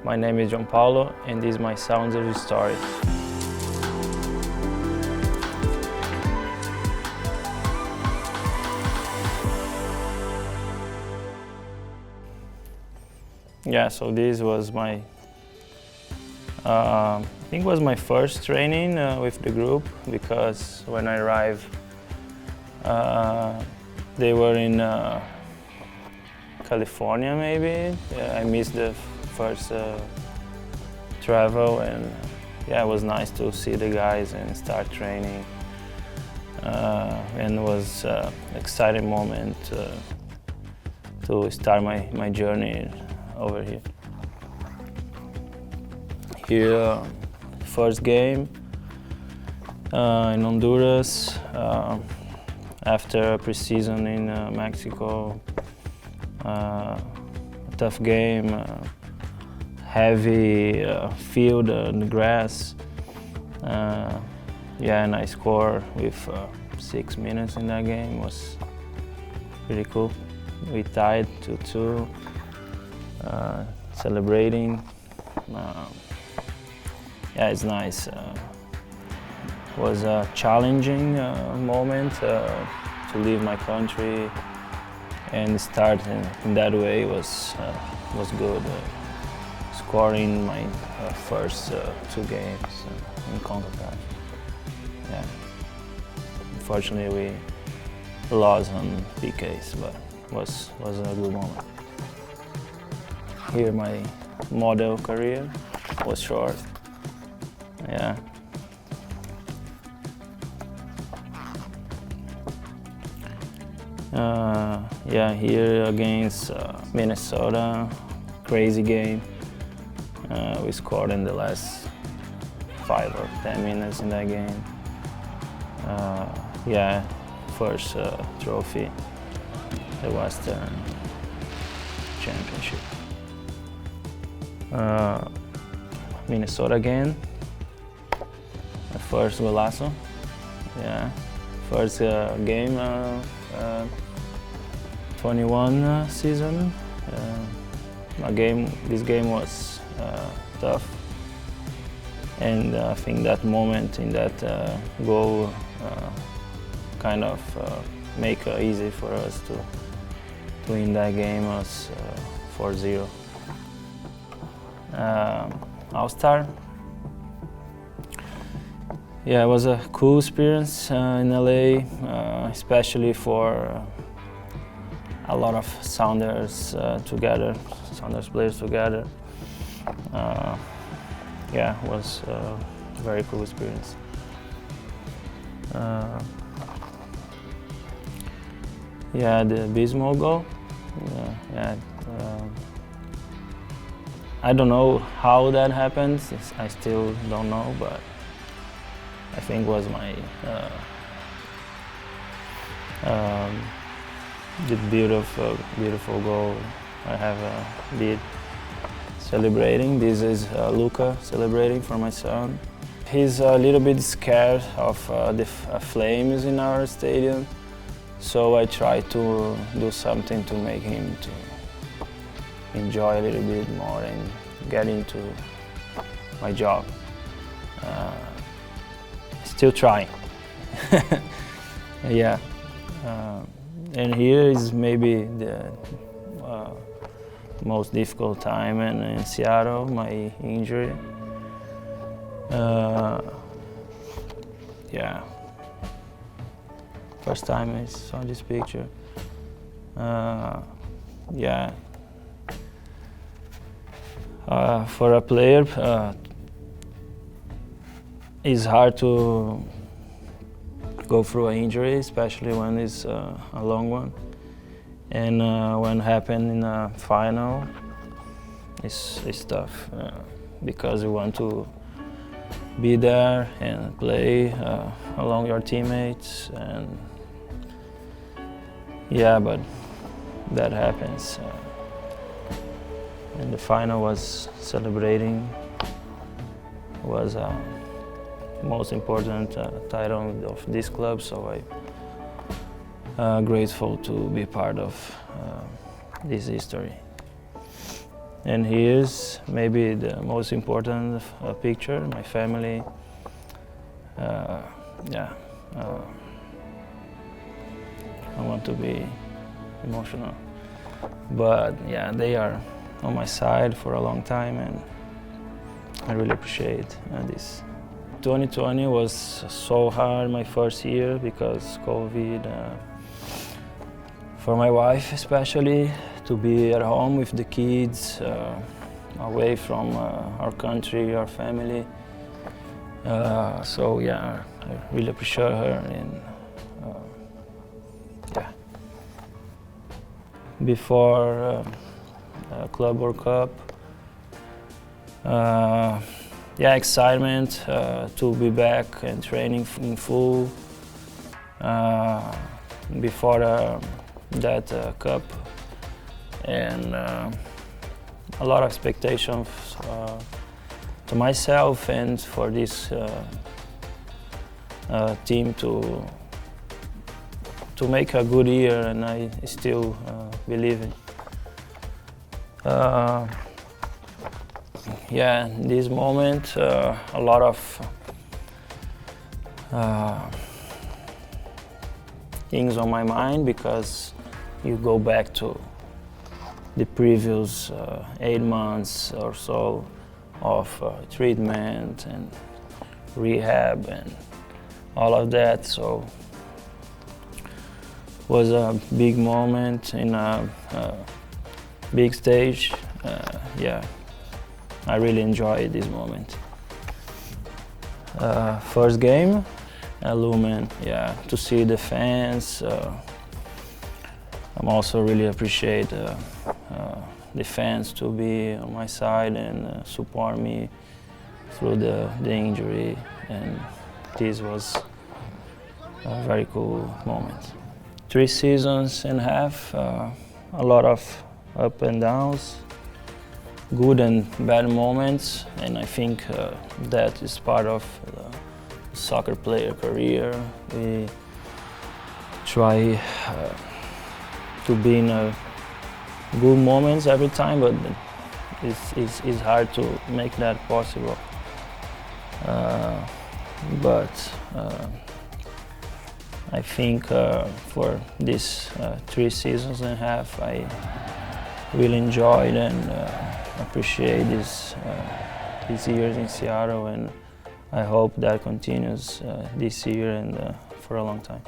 My name is João Paulo and this is my Sounders story. Yeah, so this was my, I think was my first training with the group, because when I arrived, they were in California maybe. Yeah, I missed the first travel, and yeah, it was nice to see the guys and start training. And it was an exciting moment to start my journey over here. Here, first game in Honduras, after a pre-season in Mexico. Tough game, heavy field and grass. Yeah, and I scored with 6 minutes in that game. It was pretty cool. We tied 2-2. Celebrating. Yeah, it's nice. It was a challenging moment to leave my country and start in that way was good. Scoring my first 2 games in CONCACAF. Yeah. Unfortunately, we lost on PKs, but was a good moment. Here, my model career was short. Yeah. Yeah, here against Minnesota, crazy game. We scored in the last 5 or 10 minutes in that game. Yeah, first trophy, the Western Championship. Minnesota again. The first golazo. Yeah, first game. 21 season. This game was tough, and I think that moment in that goal kind of make it easy for us to win that game. Was 4-0. All-Star. Yeah, it was a cool experience in LA, especially for a lot of Sounders together, Sounders players together. Yeah, it was a very cool experience. Yeah, the abysmal goal. Yeah, I don't know how that happened. I still don't know, but I think it was my the beautiful goal. I have a bit celebrating. This is Luca celebrating for my son. He's a little bit scared of the flames in our stadium, so I try to do something to make him to enjoy a little bit more and get into my job. Still trying. Yeah. And here is maybe the most difficult time in Seattle, my injury. Yeah. First time I saw this picture. Yeah. For a player, it's hard to go through an injury, especially when it's a long one. And when it happened in a final, it's tough because you want to be there and play along your teammates. And yeah, but that happens. And the final was celebrating. Was most important title of this club, so I'm grateful to be part of this history. And here's maybe the most important picture, my family. Yeah, I want to be emotional. But yeah, they are on my side for a long time, and I really appreciate this. 2020 was so hard, my first year, because COVID. For my wife especially, to be at home with the kids, away from our country, our family. So yeah, I really appreciate her, and yeah. Before Club World Cup, yeah, excitement to be back and training in full. Before that cup, and a lot of expectations to myself and for this team to make a good year, and I still believe in. Yeah, in this moment, a lot of things on my mind, because you go back to the previous 8 months or so of treatment and rehab and all of that. So it was a big moment in a big stage. Yeah, I really enjoyed this moment. First game, Lumen, yeah, to see the fans. I'm also really appreciate the fans to be on my side and support me through the injury, and this was a very cool moment. 3 seasons and a half, a lot of up and downs, good and bad moments, and I think that is part of the soccer player career. We try to be in good moments every time, but it's hard to make that possible. But I think for these 3 seasons and a half, I really enjoyed and appreciate these years in Seattle, and I hope that continues this year and for a long time.